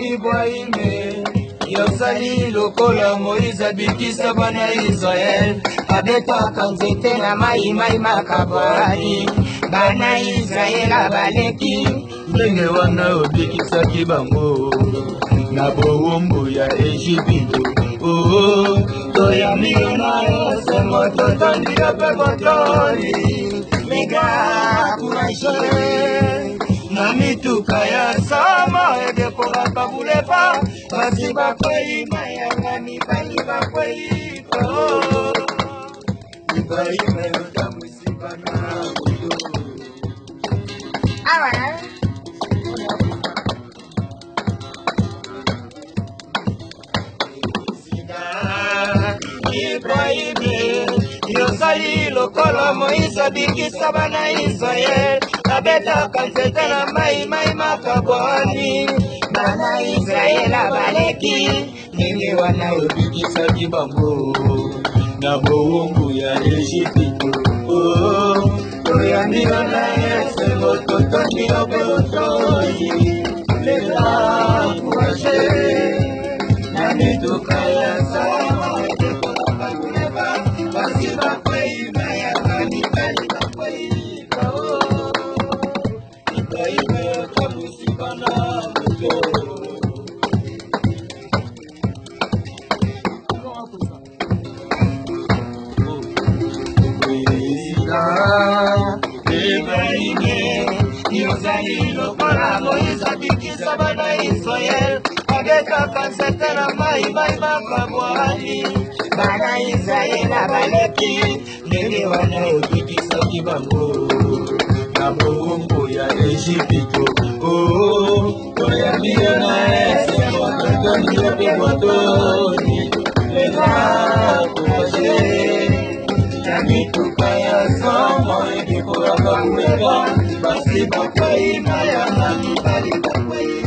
Ibrahime yosali lokola Moïse abikisa bana Israel abetaka nzete na mai makabwani bana Israel abaleki ndenge wana obikisaki bango na bowumbu ya Ejipito. Toyambi na yose moto tondiyo pe botoli mega courageux na mituka ya sama edekoraka bulepa basi bakwei mayanga mibali bakwei Ibrahima yotamwisibana uyo Ibrahime yosali lokola Moïse abikisa bana Israel abetaka nzete na mai makabwani bana Israel abaleki ndenge wana obikisaki bango na bowumbu ya Ejipito. Toyambi na Yesu moto tondiyo pe botoli mega courageux na mituka ya sama edekoraka bulepa basi bakwei mayanga mibali bakwei Ibrahima yotamwisibana uyo Ibrahime yosali lokola Moïse abikisa bana Israel abetaka nzete na mai makabwani bana Israel abaleki ndenge wana obikisaki bango na bowumbu ya Ejipito. Toyambi na Yesu moto tondiyo pe botoli mega courageux na mituka ya sama edekoraka bulepa basi bakwei mayanga mibali bakwei